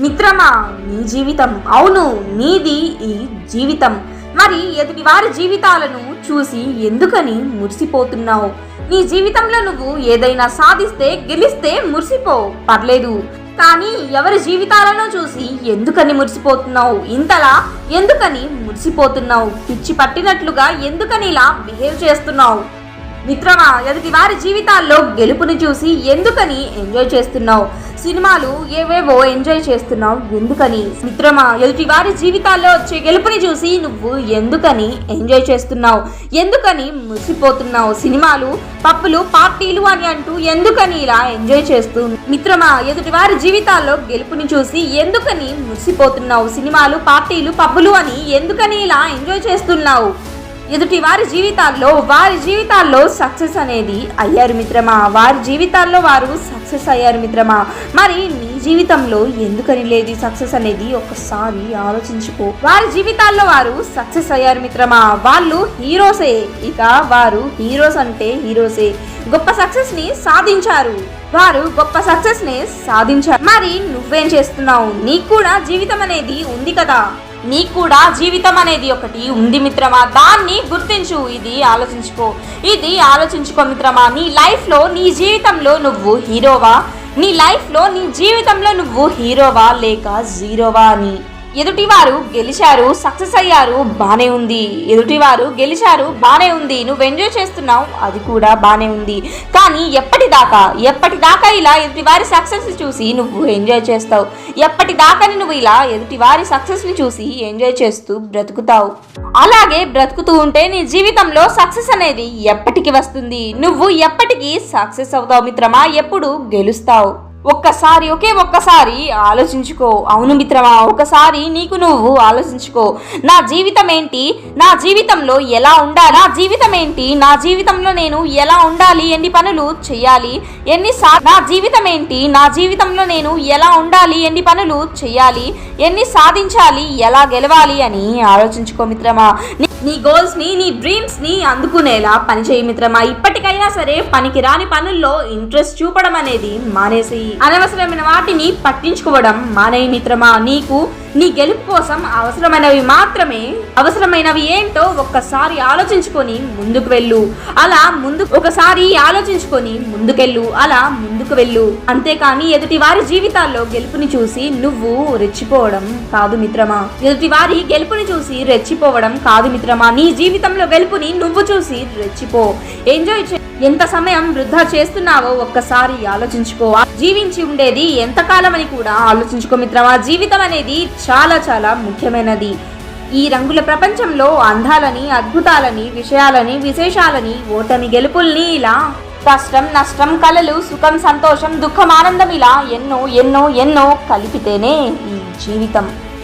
మిత్రమా, నీ జీవితం, అవును నీది ఈ జీవితం. మరి ఎదుటి వారి జీవితాలను చూసి ఎందుకని మురిసిపోతున్నావు? నీ జీవితంలో నువ్వు ఏదైనా సాధిస్తే గెలిస్తే మురిసిపో, పర్లేదు. కానీ ఎవరి జీవితాలను చూసి ఎందుకని మురిసిపోతున్నావు? ఇంతలా ఎందుకని మురిసిపోతున్నావు? పిచ్చి పట్టినట్లుగా ఎందుకని ఇలా బిహేవ్ చేస్తున్నావు? మిత్రమా, ఎదుటి వారి జీవితాల్లో గెలుపుని చూసి ఎందుకని ఎంజాయ్ చేస్తున్నావు? సినిమాలు ఏవేవో ఎంజాయ్ చేస్తున్నావు ఎందుకని? మిత్రమా, ఎదుటి వారి జీవితాల్లో వచ్చే గెలుపుని చూసి నువ్వు ఎందుకని ఎంజాయ్ చేస్తున్నావు? ఎందుకని మురిసిపోతున్నావు? సినిమాలు, పప్పులు, పార్టీలు అని అంటూ ఎందుకని ఇలా ఎంజాయ్ చేస్తూ? మిత్రమా, ఎదుటి వారి జీవితాల్లో గెలుపుని చూసి ఎందుకని మురిసిపోతున్నావు? సినిమాలు, పార్టీలు, పబ్బులు అని ఎందుకని ఇలా ఎంజాయ్ చేస్తున్నావు? ఎదుటి వారి జీవితాల్లో సక్సెస్ అనేది అయ్యారు మిత్రమా. వారి జీవితాల్లో వారు సక్సెస్ అయ్యారు మిత్రమా. మరి నీ జీవితంలో ఎందుకని లేదు సక్సెస్ అనేది ఒక్కసారి ఆలోచించుకో. వారి జీవితాల్లో వారు సక్సెస్ అయ్యారు మిత్రమా. వాళ్ళు హీరోసే. ఇక వారు హీరోస్ అంటే హీరోసే. గొప్ప సక్సెస్ ని సాధించారు. మరి నువ్వేం చేస్తున్నావు? నీకు కూడా జీవితం అనేది ఉంది కదా. నీకు కూడా జీవితం అనేది ఒకటి ఉంది మిత్రమా. దాన్ని గుర్తించు. ఇది ఆలోచించుకో మిత్రమా. నీ లైఫ్లో నీ జీవితంలో నువ్వు హీరోవా? నీ లైఫ్లో నీ జీవితంలో నువ్వు హీరోవా లేక జీరోవా అని? ఎదుటివారు గెలిచారు, సక్సెస్ అయ్యారు, బానే ఉంది. నువ్వు ఎంజాయ్ చేస్తున్నావు, అది కూడా బానే ఉంది. కానీ ఎప్పటిదాకా ఇలా ఎదుటివారి సక్సెస్ చూసి నువ్వు ఎంజాయ్ చేస్తావు? ఎప్పటిదాకా నువ్వు ఇలా ఎదుటివారి సక్సెస్ ని చూసి ఎంజాయ్ చేస్తూ బ్రతుకుతావు? అలాగే బ్రతుకుతూ ఉంటే నీ జీవితంలో సక్సెస్ అనేది ఎప్పటికి వస్తుంది? నువ్వు ఎప్పటికీ సక్సెస్ అవుతావు మిత్రమా. ఎప్పుడు గెలుస్తావు? ఒకే ఒక్కసారి ఆలోచించుకో. అవును మిత్రమా, ఒకసారి నీకు నువ్వు ఆలోచించుకో. నా జీవితం ఏంటి? నా జీవితంలో ఎలా ఉండాలి? నా జీవితంలో నేను ఎలా ఉండాలి? ఎన్ని పనులు చేయాలి? నా జీవితం ఏంటి? నా జీవితంలో నేను ఎలా ఉండాలి? ఎన్ని పనులు చేయాలి? ఎన్ని సాధించాలి? ఎలా గెలవాలి అని ఆలోచించుకో మిత్రమా. నీ గోల్స్ ని, నీ డ్రీమ్స్ ని అందుకునేలా పనిచేయి మిత్రమా. ఇప్పటికైనా సరే పనికి రాని పనుల్లో ఇంట్రెస్ట్ చూపడం అనేది మానేసి అనవసరమైన వాటిని పట్టించుకోవడం మానేయి మిత్రమా. నీకు నీ గెలుపు కోసం అవసరమైనవి ఏంటో ఒక్కసారి ఆలోచించుకొని ముందుకు వెళ్ళు. అలా ముందుకు వెళ్ళు. అంతేకాని ఎదుటి వారి జీవితాల్లో గెలుపుని చూసి నువ్వు రెచ్చిపోవడం కాదు మిత్రమా. నీ జీవితంలో గెలుపుని నువ్వు చూసి రెచ్చిపో. ఎంజాయ్ ఎంత సమయం వృధా చేస్తున్నావో ఒక్కసారి ఆలోచించుకో. జీవించి ఉండేది ఎంతకాలం అని కూడా ఆలోచించుకో మిత్రమా. జీవితం అనేది చాలా చాలా ముఖ్యమైనది. ఈ రంగుల ప్రపంచంలో అందాలని, అద్భుతాలని, విశేషాలని, ఓటమి గెలుపుల్ని, ఇలా కష్టం, నష్టం, కలలు, సుఖం, సంతోషం, దుఃఖం, ఆనందం, ఇలా ఎన్నో కలిపితేనే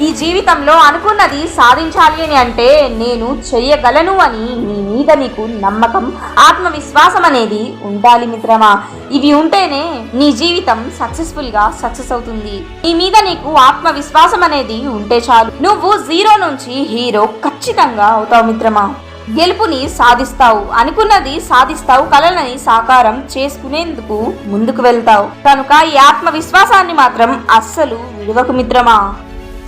ఈ జీవితంలో అనుకున్నది సాధించాలి అని అంటే నేను చెయ్యగలను అని నీ మీద నీకు నమ్మకం, ఆత్మవిశ్వాసం అనేది ఉండాలి మిత్రమా. ఇవి ఉంటేనే నీ జీవితం సక్సెస్ అవుతుంది. నీ మీద నీకు ఆత్మవిశ్వాసం అనేది ఉంటే చాలు. నువ్వు జీరో నుంచి హీరో ఖచ్చితంగా అవుతావు మిత్రమా. గెలుపుని సాధిస్తావు, అనుకున్నది సాధిస్తావు, కలలని సాకారం చేసుకునేందుకు ముందుకు వెళ్తావు. కనుక ఈ ఆత్మవిశ్వాసాన్ని మాత్రం అస్సలు విడవకు మిత్రమా.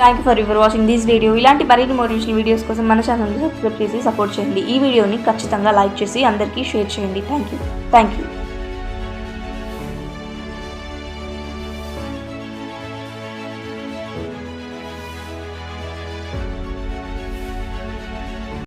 Thank you for watching this video. ఇలాంటి మరిన్ని మోటివేషనల్ వీడియోస్ కోసం మన ఛానల్ని సబ్స్క్రైబ్ చేసి సపోర్ట్ చేయండి. ఈ వీడియోని ఖచ్చితంగా లైక్ చేసి అందరికీ షేర్ చేయండి. Thank you.